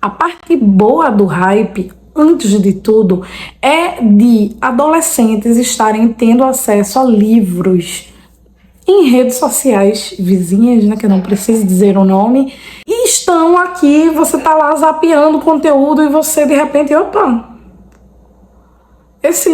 A parte boa do hype, antes de tudo, é de adolescentes estarem tendo acesso a livros em redes sociais vizinhas, né, que eu não preciso dizer o nome, e estão aqui, você tá lá zapeando conteúdo e você de repente, esse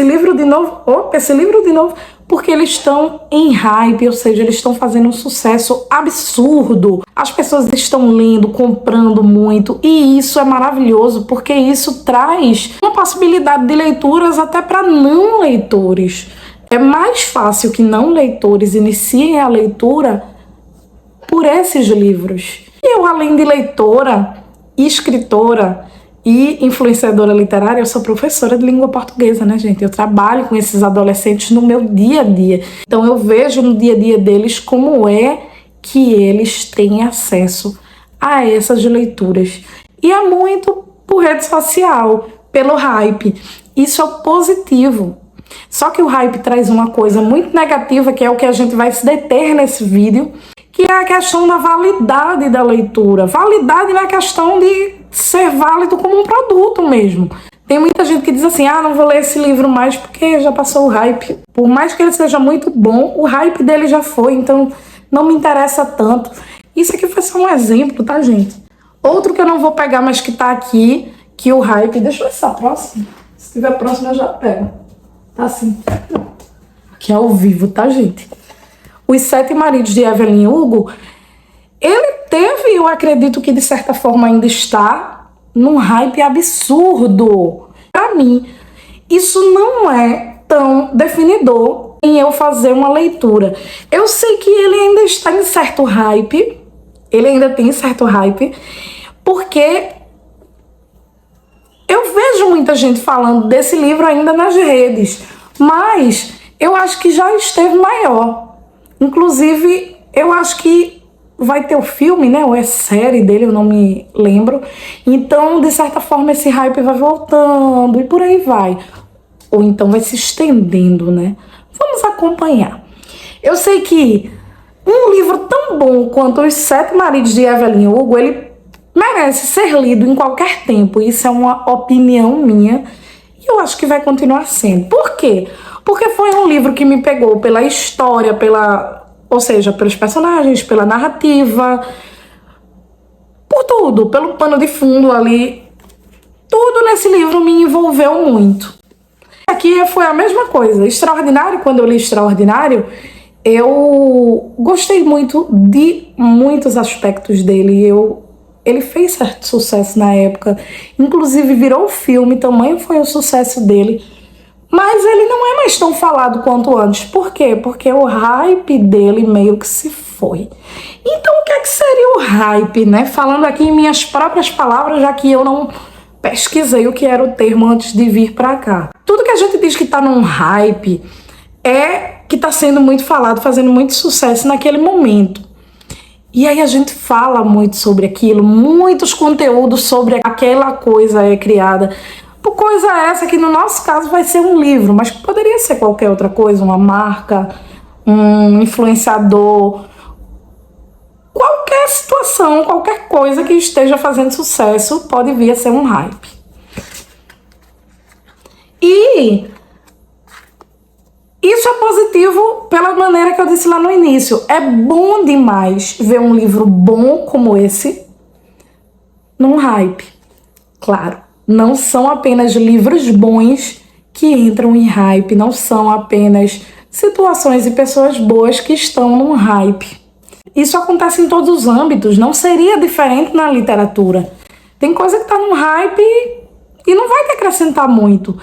livro de novo, porque eles estão em hype, ou seja, eles estão fazendo um sucesso absurdo. As pessoas estão lendo, comprando muito, e isso é maravilhoso, porque isso traz uma possibilidade de leituras até para não leitores. É mais fácil que não leitores iniciem a leitura por esses livros. Eu, além de leitora, escritora e influenciadora literária, eu sou professora de língua portuguesa, né, gente? Eu trabalho com esses adolescentes no meu dia a dia. Então eu vejo no dia a dia deles como é que eles têm acesso a essas leituras. E é muito por rede social, pelo hype. Isso é positivo. Só que o hype traz uma coisa muito negativa, que é o que a gente vai se deter nesse vídeo, que é a questão da validade da leitura. Validade na questão de ser válido como um produto mesmo. Tem muita gente que diz assim, não vou ler esse livro mais porque já passou o hype. Por mais que ele seja muito bom, o hype dele já foi, então não me interessa tanto. Isso aqui foi só um exemplo, tá, gente? Outro que eu não vou pegar, mas que tá aqui, que o hype... Deixa eu ver se tá próximo. Se tiver próximo, eu já pego. Tá assim. Aqui é ao vivo, tá, gente? Os Sete Maridos de Evelyn Hugo, ele teve, eu acredito que de certa forma ainda está, num hype absurdo. Pra mim, isso não é tão definidor em eu fazer uma leitura. Eu sei que ele ainda está em certo hype, ele ainda tem certo hype, porque eu vejo muita gente falando desse livro ainda nas redes, mas eu acho que já esteve maior. Inclusive, eu acho que vai ter o filme, né? Ou é série dele, eu não me lembro. Então, de certa forma, esse hype vai voltando e por aí vai. Ou então vai se estendendo, né? Vamos acompanhar. Eu sei que um livro tão bom quanto Os Sete Maridos de Evelyn Hugo, ele merece ser lido em qualquer tempo. Isso é uma opinião minha e eu acho que vai continuar sendo. Por quê? Porque foi um livro que me pegou pela história, ou seja, pelos personagens, pela narrativa, por tudo, pelo pano de fundo ali. Tudo nesse livro me envolveu muito. Aqui foi a mesma coisa. Extraordinário, quando eu li Extraordinário, eu gostei muito de muitos aspectos dele. Ele fez certo sucesso na época, inclusive virou filme, tamanho foi o sucesso dele. Mas ele não é mais tão falado quanto antes. Por quê? Porque o hype dele meio que se foi. Então, o que é que seria o hype, né? Falando aqui em minhas próprias palavras, já que eu não pesquisei o que era o termo antes de vir pra cá. Tudo que a gente diz que tá num hype é que tá sendo muito falado, fazendo muito sucesso naquele momento. E aí a gente fala muito sobre aquilo, muitos conteúdos sobre aquela coisa é criada. Coisa essa que no nosso caso vai ser um livro, mas poderia ser qualquer outra coisa, uma marca, um influenciador, qualquer situação, qualquer coisa que esteja fazendo sucesso pode vir a ser um hype. E isso é positivo pela maneira que eu disse lá no início. É bom demais ver um livro bom como esse num hype. Claro, não são apenas livros bons que entram em hype, não são apenas situações e pessoas boas que estão num hype. Isso acontece em todos os âmbitos, não seria diferente na literatura. Tem coisa que está num hype e não vai te acrescentar muito.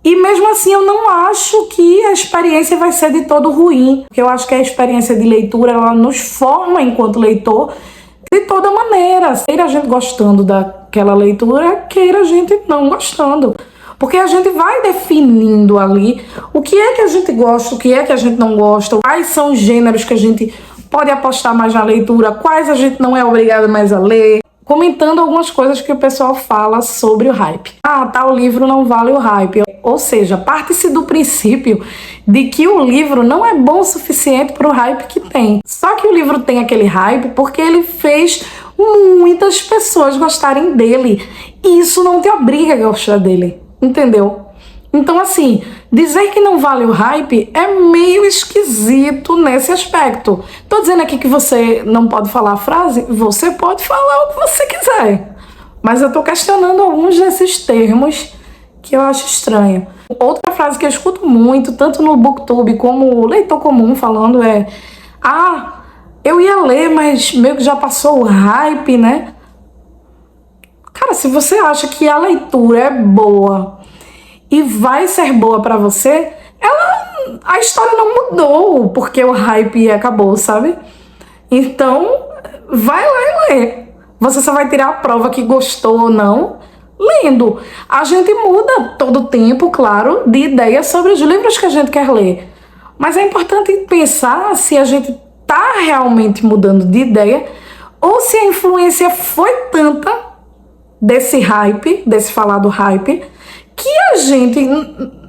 E mesmo assim eu não acho que a experiência vai ser de todo ruim, porque eu acho que a experiência de leitura ela nos forma enquanto leitor de toda maneira, queira a gente gostando daquela leitura, queira a gente não gostando. Porque a gente vai definindo ali o que é que a gente gosta, o que é que a gente não gosta, quais são os gêneros que a gente pode apostar mais na leitura, quais a gente não é obrigado mais a ler. Comentando algumas coisas que o pessoal fala sobre o hype. Tal livro não vale o hype. Ou seja, parte-se do princípio de que o livro não é bom o suficiente para o hype que tem. Só que o livro tem aquele hype porque ele fez muitas pessoas gostarem dele. E isso não te obriga a gostar dele, entendeu? Então, assim, dizer que não vale o hype é meio esquisito nesse aspecto. Tô dizendo aqui que você não pode falar a frase, você pode falar o que você quiser. Mas eu tô questionando alguns desses termos que eu acho estranho. Outra frase que eu escuto muito, tanto no BookTube como leitor comum falando é: ah, eu ia ler, mas meio que já passou o hype, né? Cara, se você acha que a leitura é boa e vai ser boa pra você, a história não mudou porque o hype acabou, sabe? Então, vai lá e lê. Você só vai tirar a prova que gostou ou não lendo. A gente muda todo o tempo, claro, de ideias sobre os livros que a gente quer ler. Mas é importante pensar se a gente tá realmente mudando de ideia ou se a influência foi tanta desse hype, desse falado hype, que a gente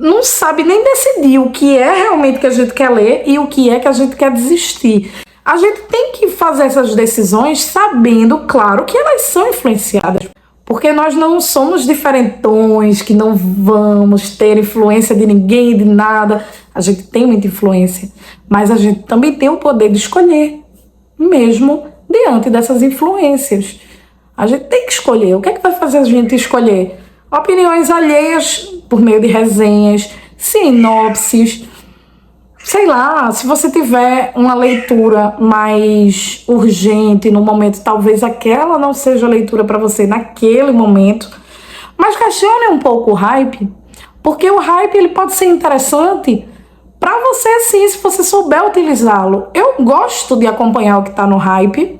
não sabe nem decidir o que é realmente que a gente quer ler e o que é que a gente quer desistir. A gente tem que fazer essas decisões sabendo, claro, que elas são influenciadas. Porque nós não somos diferentões, que não vamos ter influência de ninguém, de nada. A gente tem muita influência, mas a gente também tem o poder de escolher, mesmo diante dessas influências. A gente tem que escolher. O que é que vai fazer a gente escolher? Opiniões alheias por meio de resenhas, sinopses. Sei lá, se você tiver uma leitura mais urgente no momento, talvez aquela não seja a leitura para você naquele momento. Mas questione um pouco o hype, porque o hype ele pode ser interessante para você sim, se você souber utilizá-lo. Eu gosto de acompanhar o que está no hype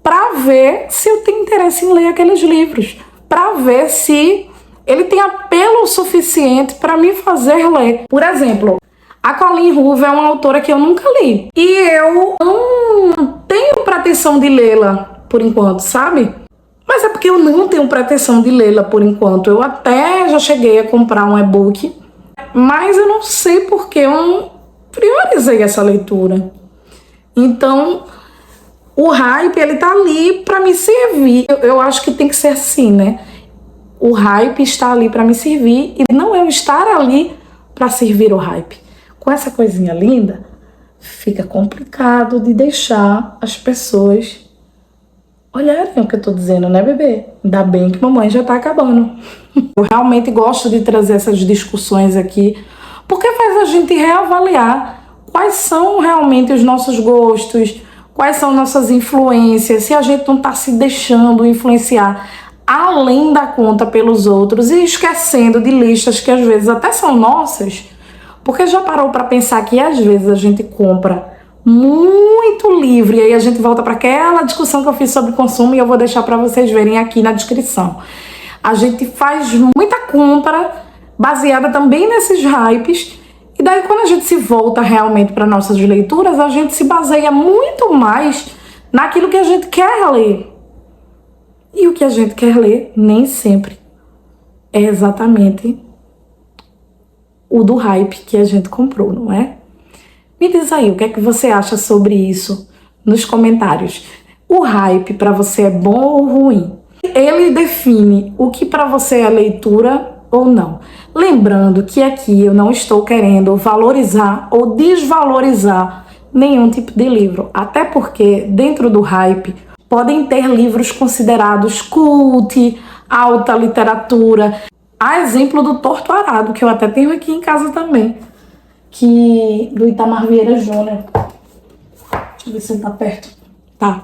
para ver se eu tenho interesse em ler aqueles livros, para ver se ele tem apelo suficiente para me fazer ler. Por exemplo, a Colleen Hoover é uma autora que eu nunca li. E eu não tenho pretensão de lê-la por enquanto, sabe? Mas é porque eu não tenho pretensão de lê-la por enquanto. Eu até já cheguei a comprar um e-book, mas eu não sei porque eu não priorizei essa leitura. Então, o hype, ele tá ali para me servir. Eu acho que tem que ser assim, né? O hype está ali para me servir e não eu estar ali para servir o hype. Com essa coisinha linda, fica complicado de deixar as pessoas olharem o que eu tô dizendo, né, bebê? Ainda bem que mamãe já tá acabando. Eu realmente gosto de trazer essas discussões aqui, porque faz a gente reavaliar quais são realmente os nossos gostos, quais são nossas influências, se a gente não tá se deixando influenciar além da conta pelos outros e esquecendo de listas que às vezes até são nossas. Porque já parou para pensar que às vezes a gente compra muito livro e aí a gente volta para aquela discussão que eu fiz sobre consumo e eu vou deixar para vocês verem aqui na descrição. A gente faz muita compra baseada também nesses hypes e daí quando a gente se volta realmente para nossas leituras, a gente se baseia muito mais naquilo que a gente quer ler. E o que a gente quer ler nem sempre é exatamente o do hype que a gente comprou, não é? Me diz aí, o que é que você acha sobre isso nos comentários. O hype para você é bom ou ruim? Ele define o que para você é leitura ou não. Lembrando que aqui eu não estou querendo valorizar ou desvalorizar nenhum tipo de livro, até porque dentro do hype podem ter livros considerados cult, alta literatura. A exemplo do Torto Arado, que eu até tenho aqui em casa também, do Itamar Vieira Júnior. Deixa eu ver se ele tá perto. Tá.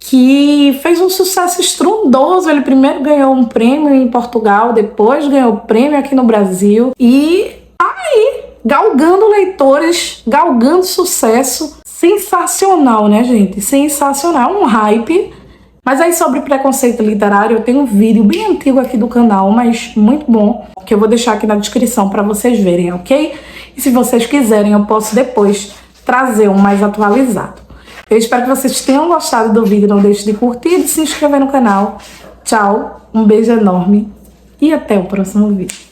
Que fez um sucesso estrondoso. Ele primeiro ganhou um prêmio em Portugal, depois ganhou o prêmio aqui no Brasil. E aí, galgando leitores, galgando sucesso. Sensacional, né, gente? Sensacional. Um hype. Mas aí sobre preconceito literário, eu tenho um vídeo bem antigo aqui do canal, mas muito bom, que eu vou deixar aqui na descrição para vocês verem, ok? E se vocês quiserem, eu posso depois trazer um mais atualizado. Eu espero que vocês tenham gostado do vídeo, não deixe de curtir e de se inscrever no canal. Tchau, um beijo enorme e até o próximo vídeo.